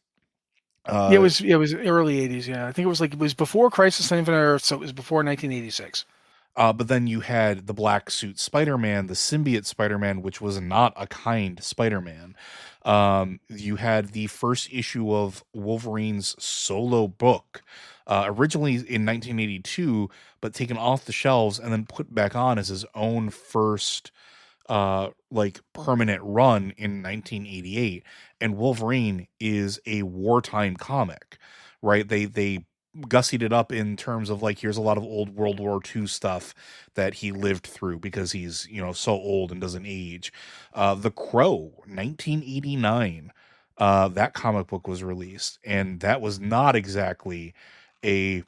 Yeah, uh it was early '80s. Yeah, I think it was before Crisis on Infinite Earth, so it was before 1986. But then you had the black suit Spider-Man, the symbiote Spider-Man, which was not a kind Spider-Man. You had the first issue of Wolverine's solo book, originally in 1982, but taken off the shelves and then put back on as his own first like permanent run in 1988. And Wolverine is a wartime comic, right? They gussied it up in terms of like, here's a lot of old World War II stuff that he lived through because he's, so old and doesn't age. The Crow, 1989, that comic book was released, and that was not exactly a,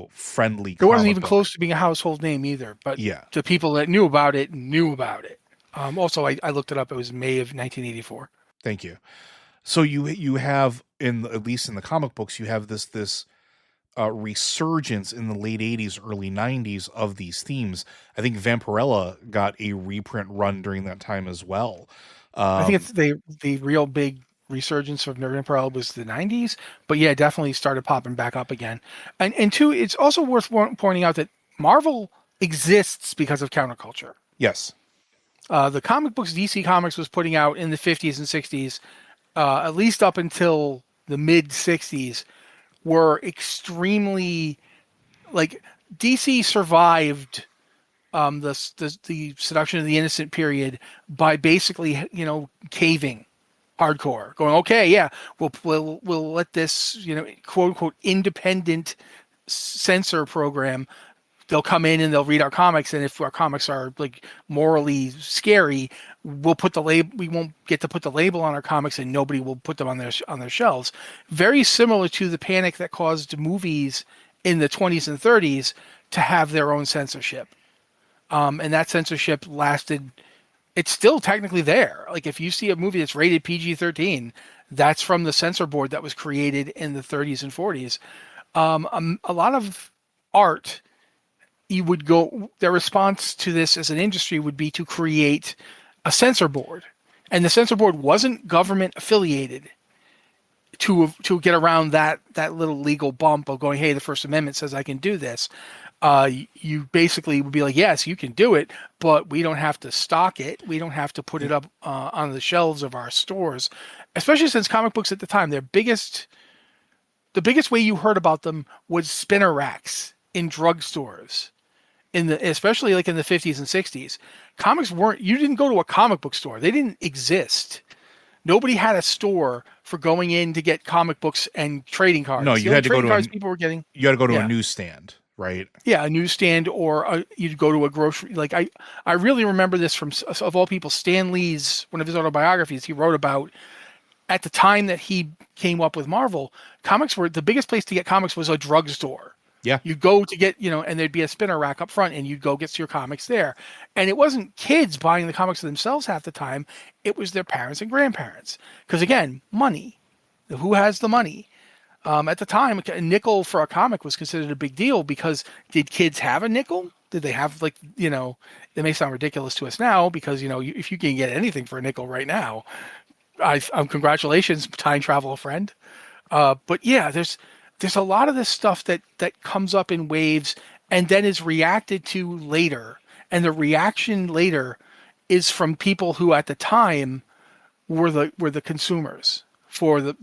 friendly It wasn't comic even book. close to being a household name either, but Yeah. the people that knew about it knew about it. Also, I looked it up. It was May of 1984. Thank you. So you have, at least in the comic books, you have this resurgence in the late 80s, early 90s of these themes. I think Vampirella got a reprint run during that time as well. I think Um, it's the real big resurgence of Nerd Emperor was the '90s, but yeah, definitely started popping back up again. And two, it's also worth pointing out that Marvel exists because of counterculture. yes. The comic books DC Comics was putting out in the '50s and '60s, at least up until the mid '60s, were extremely like DC survived the seduction of the innocent period by basically caving hardcore, going, okay, yeah, we'll let this quote unquote independent censor program. They'll come in and they'll read our comics, and if our comics are like morally scary, we'll put the label. We won't get to put the label on our comics, and nobody will put them on their shelves. Very similar to the panic that caused movies in the 20s and 30s to have their own censorship. And that censorship lasted. It's still technically there. Like if you see a movie that's rated PG-13, that's from the censor board that was created in the 30s and 40s. A lot of art, you would go. Their response to this as an industry would be to create a censor board, and the censor board wasn't government affiliated to get around that little legal bump of going, hey, the First Amendment says I can do this. You basically would be like, yes, you can do it, but we don't have to stock it. We don't have to put it up on the shelves of our stores, especially since comic books at the time, the biggest way you heard about them was spinner racks in drugstores. Especially like in the 50s and 60s, comics weren't. You didn't go to a comic book store; they didn't exist. Nobody had a store for going in to get comic books and trading No, cards. The only trading cards people were getting, you had to go to a yeah, newsstand, right? yeah, a newsstand, or you'd go to a grocery. Like I really remember this from, of all people, Stan Lee's one of his autobiographies. He wrote about at the time that he came up with Marvel. Comics were the biggest place to get comics was a drugstore. Yeah. You go to get, and there'd be a spinner rack up front, and you'd go get your comics there. And it wasn't kids buying the comics themselves half the time; it was their parents and grandparents. Because again, money. Who has the money? At the time, a nickel for a comic was considered a big deal because did kids have a nickel? Did they have like, it may sound ridiculous to us now because, if you can get anything for a nickel right now, congratulations, time travel friend. But yeah, there's a lot of this stuff that comes up in waves and then is reacted to later. And the reaction later is from people who at the time were the consumers for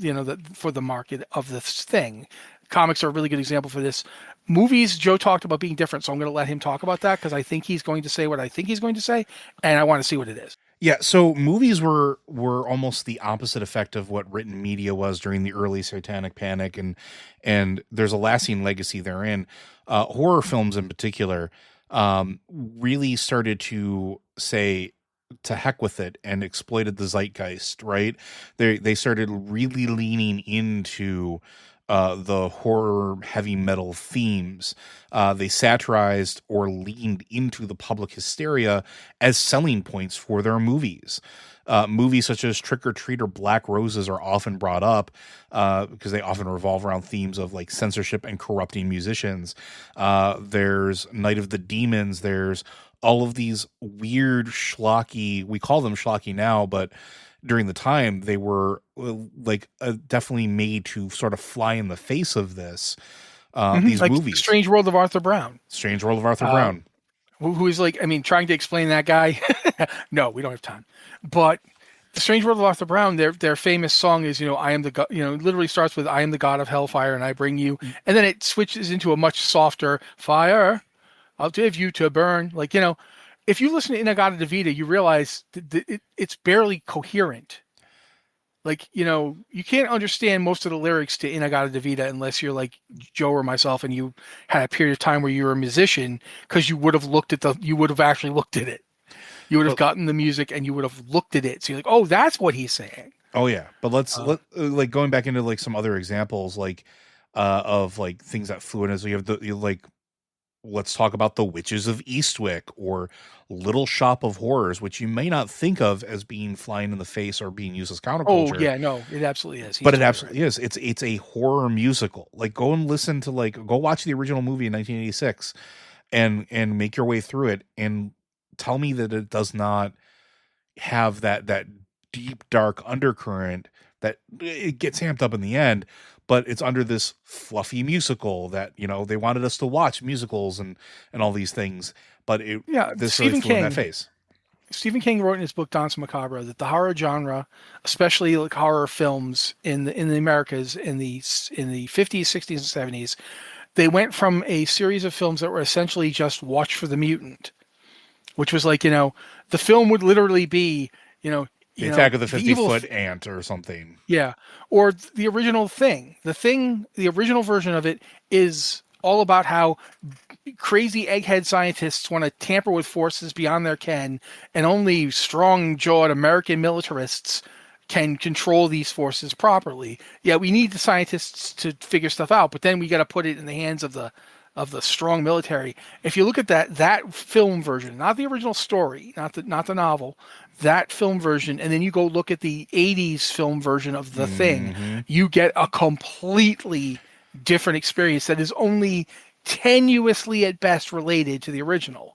for the market of this thing. Comics are a really good example for this. Movies, Joe talked about being different, so I'm going to let him talk about that because I think he's going to say what I think he's going to say, and I want to see what it is. Yeah, so movies were almost the opposite effect of what written media was during the early Satanic Panic, and there's a lasting legacy therein. Horror films in particular really started to say to heck with it and exploited the zeitgeist. Right? They started really leaning into the horror heavy metal themes. They satirized or leaned into the public hysteria as selling points for their movies. Movies such as Trick or Treat or Black Roses are often brought up because they often revolve around themes of like censorship and corrupting musicians. There's Night of the Demons. There's all of these weird schlocky, we call them schlocky now, but during the time they were definitely made to sort of fly in the face of this these Like movies. Strange World of Arthur Brown. Strange World of Arthur Brown. Who is like, I mean, trying to explain that guy. No, we don't have time. But the Strange World of Arthur Brown, their famous song is, I am the God, literally starts with, I am the God of Hellfire and I bring you. And then it switches into a much softer fire. I'll give you to burn. Like, if you listen to Inagata Devita, you realize it's barely coherent. Like, you can't understand most of the lyrics to Inagata Devita unless you're like Joe or myself and you had a period of time where you were a musician because you would have actually looked at it. You would have gotten the music and you would have looked at it. So you're like, oh, that's what he's saying. Oh yeah. But like going back into like some other examples, like of like things that flew in as you have let's talk about The Witches of Eastwick or Little Shop of Horrors, which you may not think of as being flying in the face or being used as counterculture. Oh yeah, no, it absolutely is. But it absolutely is. It's a horror musical. Like go and listen to go watch the original movie in 1986 and make your way through it and tell me that it does not have that deep dark undercurrent that it gets amped up in the end, but it's under this fluffy musical that they wanted us to watch musicals and all these things, but this really flew in that face. Stephen King wrote in his book Danse Macabre that the horror genre, especially like horror films in the Americas in the 50s, 60s, and 70s, they went from a series of films that were essentially just Watch for the Mutant, which was like, the film would literally be, the Attack of the 50-Foot Ant or something. Yeah. Or the original Thing. The original version of it is all about how crazy egghead scientists want to tamper with forces beyond their ken, and only strong-jawed American militarists can control these forces properly. Yeah, we need the scientists to figure stuff out, but then we got to put it in the hands of the strong military. If you look at that film version, not the original story, not the novel, that film version, and then you go look at the 80s film version of The Thing, you get a completely different experience that is only tenuously at best related to the original.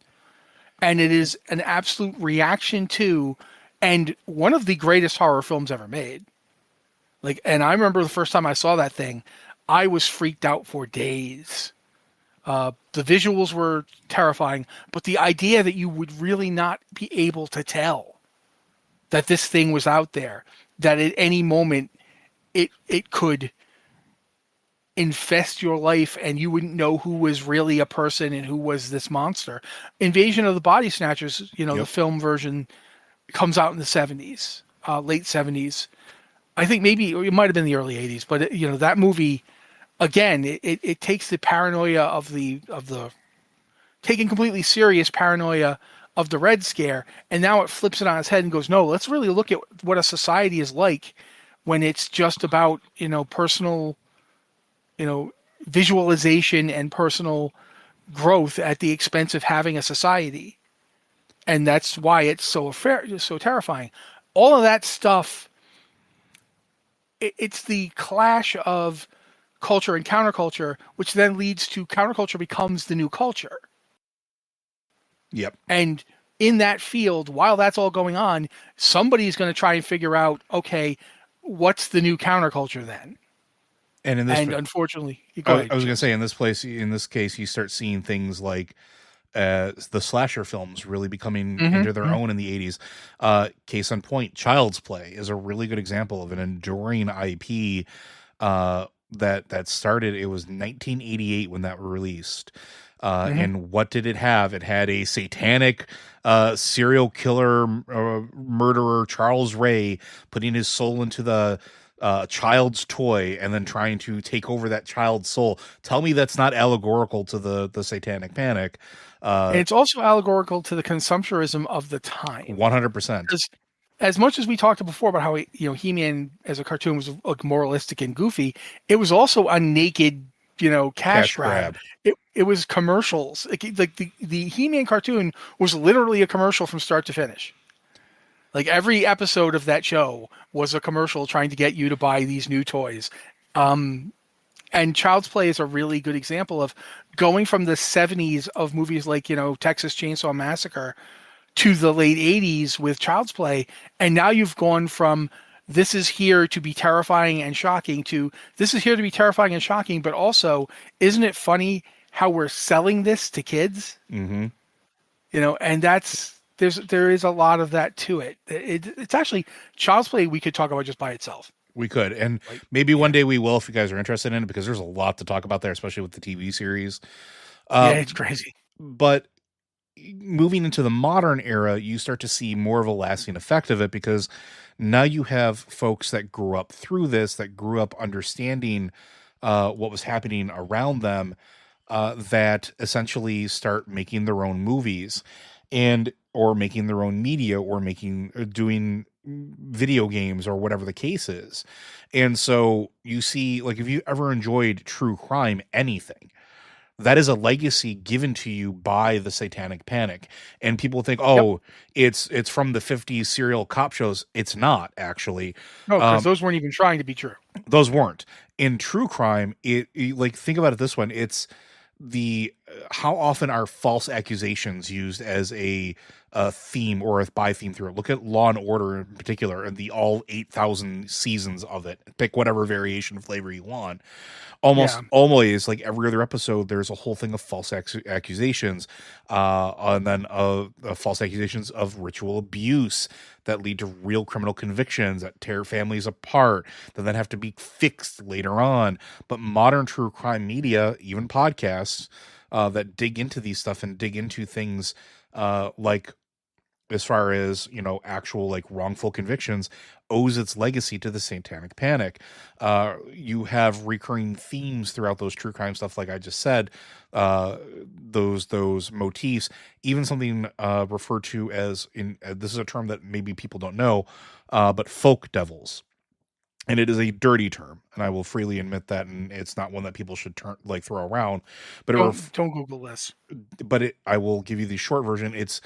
And it is an absolute reaction to, and one of the greatest horror films ever made. And I remember the first time I saw that thing, I was freaked out for days. The visuals were terrifying, but the idea that you would really not be able to tell that this thing was out there, that at any moment it could infest your life and you wouldn't know who was really a person and who was this monster. Invasion of the Body Snatchers, the film version comes out in the 70s, late 70s. I think maybe it might have been the early 80s, but that movie, again, it takes the paranoia of the taking completely serious paranoia of the Red Scare, and now it flips it on its head and goes, no, let's really look at what a society is like when it's just about, personal, visualization and personal growth at the expense of having a society. And that's why it's so terrifying. All of that stuff it's the clash of culture and counterculture, which then leads to counterculture becomes the new culture. Yep. And in that field, while that's all going on, somebody's going to try and figure out, okay, what's the new counterculture then? And in this, And unfortunately, you I go was ahead, going to James. say, in this case, you start seeing things like the slasher films really becoming into their Mm-hmm. own in the 80s. Case in point, Child's Play is a really good example of an enduring IP that started. It was 1988 when that released. Mm-hmm. And what did it have? It had a satanic serial killer murderer, Charles Ray, putting his soul into the child's toy and then trying to take over that child's soul. Tell me that's not allegorical to the Satanic Panic. And it's also allegorical to the consumptionism of the time. 100%. Because as much as we talked before about how He-Man as a cartoon was like moralistic and goofy, it was also a naked cash Cash grab. grab. It was commercials. Like the He-Man cartoon was literally a commercial from start to finish. Like every episode of that show was a commercial trying to get you to buy these new toys. And Child's Play is a really good example of going from the 70s of movies like, Texas Chainsaw Massacre to the late 80s with Child's Play. And now you've gone from this is here to be terrifying and shocking to this is here to be terrifying and shocking, but also, isn't it funny how we're selling this to kids? Mm-hmm. And there is a lot of that to it. It's actually Child's Play we could talk about just by itself. We could, and Like, maybe one yeah. day we will if you guys are interested in it, because there's a lot to talk about there, especially with the TV series. Yeah, Uh, it's crazy. but moving into the modern era, you start to see more of a lasting effect of it, because now you have folks that grew up through this, that grew up understanding what was happening around them, that essentially start making their own movies and or making their own media or making doing video games or whatever the case is. And so you see, like, if you ever enjoyed true crime, anything, that is a legacy given to you by the Satanic Panic. And people think, Yep. oh, it's from the 50s serial cop shows. It's not, actually. No, because Um, those weren't even trying to be true. those weren't. In true crime, like, think about it this one. It's the how often are false accusations used as a theme or a by theme through it. Look at Law and Order in particular, and the all 8,000 seasons of it. Pick whatever variation flavor you want. Yeah. Almost always, like every other episode, there's a whole thing of false accusations, and then false accusations of ritual abuse that lead to real criminal convictions that tear families apart, that then have to be fixed later on. But modern true crime media, even podcasts, that dig into these stuff and dig into things like, as far as actual like wrongful convictions, owes its legacy to the Satanic Panic. You have recurring themes throughout those true crime stuff, like I just said, those motifs, even something referred to as, in this is a term that maybe people don't know, but folk devils. And it is a dirty term, and I will freely admit that, and it's not one that people should throw around. But Don't Google this. I will give you the short version. It's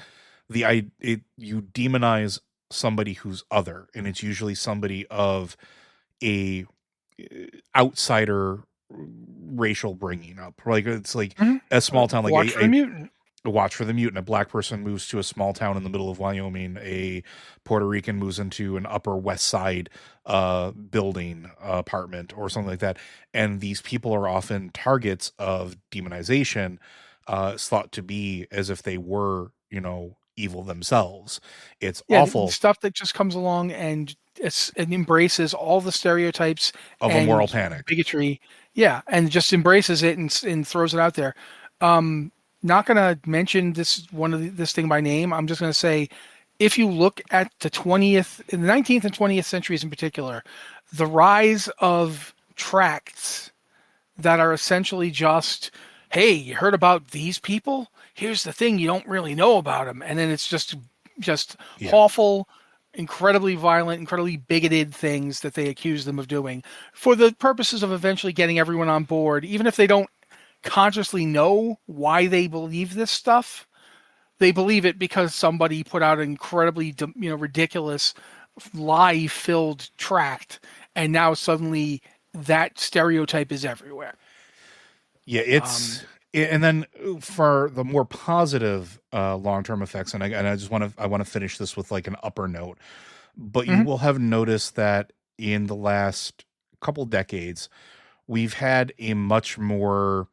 you demonize somebody who's other, and it's usually somebody of a outsider racial bringing up. Like, it's like Mm-hmm. a small town, like Watch for the mutant. a Watch for the Mutant. A black person moves to a small town in the middle of Wyoming. A Puerto Rican moves into an Upper West Side building apartment or something like that. And these people are often targets of demonization. It's thought to be as if they were, evil themselves. It's Yeah, the awful. stuff that just comes along and embraces all the stereotypes Of a moral and panic. bigotry. Yeah, and just embraces it and throws it out there. Not gonna mention this thing by name. I'm just gonna say, if you look at in the 19th and 20th centuries in particular, the rise of tracts that are essentially just, hey, you heard about these people? Here's the thing you don't really know about them, and then it's just Yeah. awful, incredibly violent, incredibly bigoted things that they accuse them of doing for the purposes of eventually getting everyone on board, even if they don't consciously know why they believe this stuff. They believe it because somebody put out an incredibly ridiculous lie-filled tract, and now suddenly that stereotype is everywhere. Yeah, Um, and then for the more positive long-term effects, and I just want to finish this with like an upper note, but you mhm. will have noticed that in the last couple decades, we've had a much more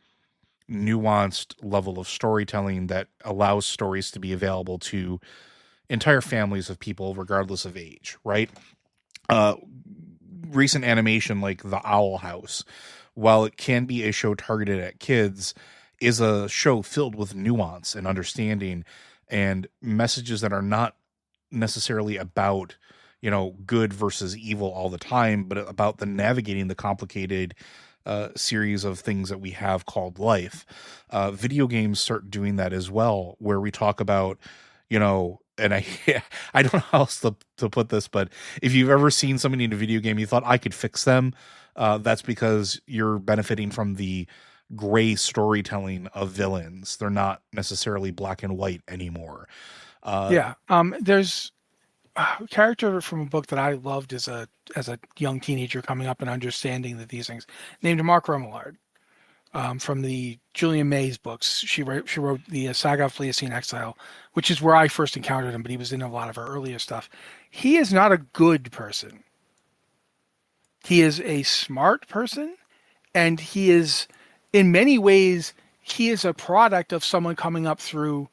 nuanced level of storytelling that allows stories to be available to entire families of people, regardless of age, right? Uh, Recent animation like The Owl House, while it can be a show targeted at kids, is a show filled with nuance and understanding and messages that are not necessarily about, good versus evil all the time, but about the navigating the complicated series of things that we have called life. Video games start doing that as well, where we talk about, and I I don't know how else to put this, but if you've ever seen somebody in a video game you thought I could fix them, that's because you're benefiting from the gray storytelling of villains. They're not necessarily black and white anymore. Uh, yeah. There's a character from a book that I loved as a young teenager coming up and understanding that these things, named Mark Remillard, from the Julian May's books. She wrote the Saga of Fleacine Exile, which is where I first encountered him, but he was in a lot of her earlier stuff. He is not a good person. He is a smart person, and he is, in many ways, he is a product of someone coming up through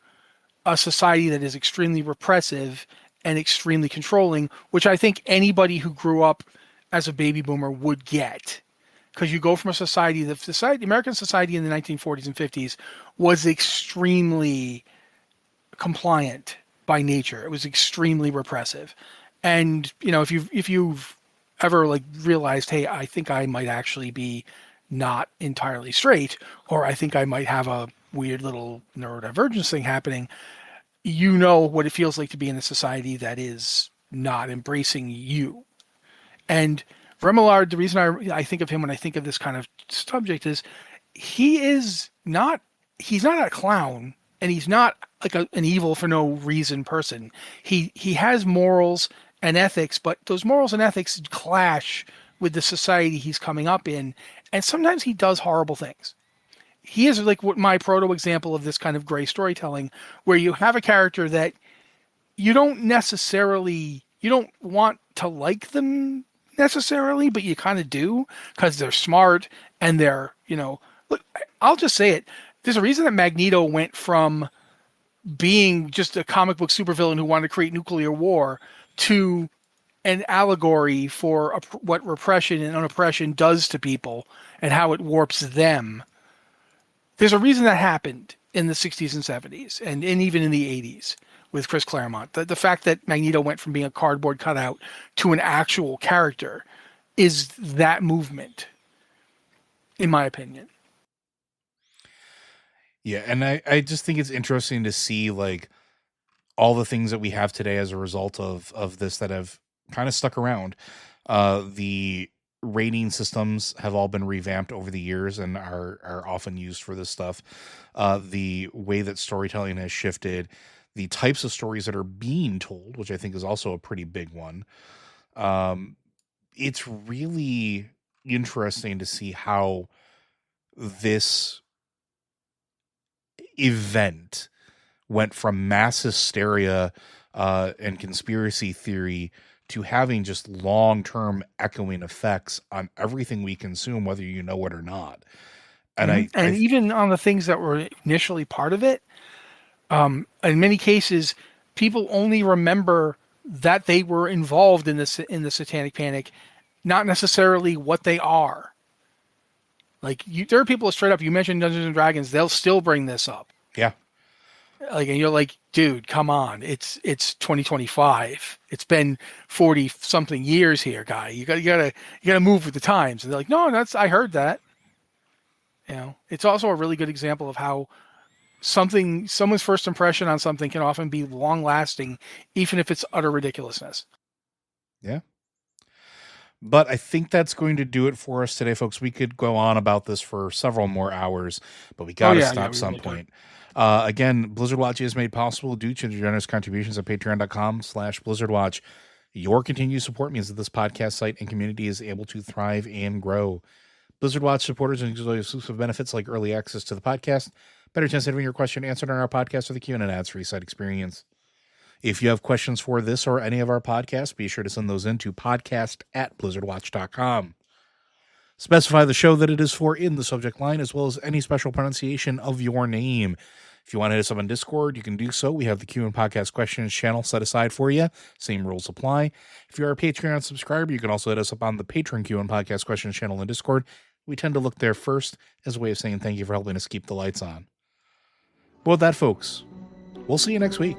a society that is extremely repressive and extremely controlling, which I think anybody who grew up as a baby boomer would get. Because you go from a society, the American society in the 1940s and 50s was extremely compliant by nature. It was extremely repressive. And, if you've ever like realized, hey, I think I might actually be not entirely straight, or I think I might have a weird little neurodivergence thing happening, you know what it feels like to be in a society that is not embracing you. And Remillard, the reason I think of him when I think of this kind of subject is he is not he's not a clown, and he's not like an evil for no reason person. He has morals and ethics, but those morals and ethics clash with the society he's coming up in, and sometimes he does horrible things. He is like what my proto example of this kind of gray storytelling, where you have a character that you don't want to like them necessarily, but you kind of do because they're smart and look, I'll just say it. There's a reason that Magneto went from being just a comic book supervillain who wanted to create nuclear war to an allegory for what repression and unoppression does to people and how it warps them. There's a reason that happened in the 60s and 70s and even in the 80s with Chris Claremont. The fact that Magneto went from being a cardboard cutout to an actual character is that movement, in my opinion. yeah, and I just think it's interesting to see like all the things that we have today as a result of this that have kind of stuck around. The rating systems have all been revamped over the years and are often used for this stuff. The way that storytelling has shifted, the types of stories that are being told, which I think is also a pretty big one. Um, it's really interesting to see how this event went from mass hysteria and conspiracy theory to having just long-term echoing effects on everything we consume, whether you know it or not. And And even on the things that were initially part of it, in many cases, people only remember that they were involved in the Satanic Panic, not necessarily what they are. Like there are people that straight up. You mentioned Dungeons and Dragons; they'll still bring this up. yeah, Like, and you're like, dude, come on! It's 2025. It's been 40 something years here, guy. You gotta move with the times. And they're like, no, I heard that. It's also a really good example of how someone's first impression on something can often be long lasting, even if it's utter ridiculousness. yeah. But I think that's going to do it for us today, folks. We could go on about this for several more hours, but we got to stop We some really point. Again, Blizzard Watch is made possible due to the generous contributions at patreon.com/BlizzardWatch. Your continued support means that this podcast site and community is able to thrive and grow. Blizzard Watch supporters enjoy exclusive benefits like early access to the podcast, better chance of having your question answered on our podcast, or the Q&A ads-free site experience. If you have questions for this or any of our podcasts, be sure to send those in to podcast@blizzardwatch.com. Specify the show that it is for in the subject line, as well as any special pronunciation of your name. If you want to hit us up on Discord, you can do so. We have the Q and Podcast Questions channel set aside for you. Same rules apply. If you're a Patreon subscriber, you can also hit us up on the Patreon Q and Podcast Questions channel in Discord. We tend to look there first as a way of saying thank you for helping us keep the lights on. But with that, folks, we'll see you next week.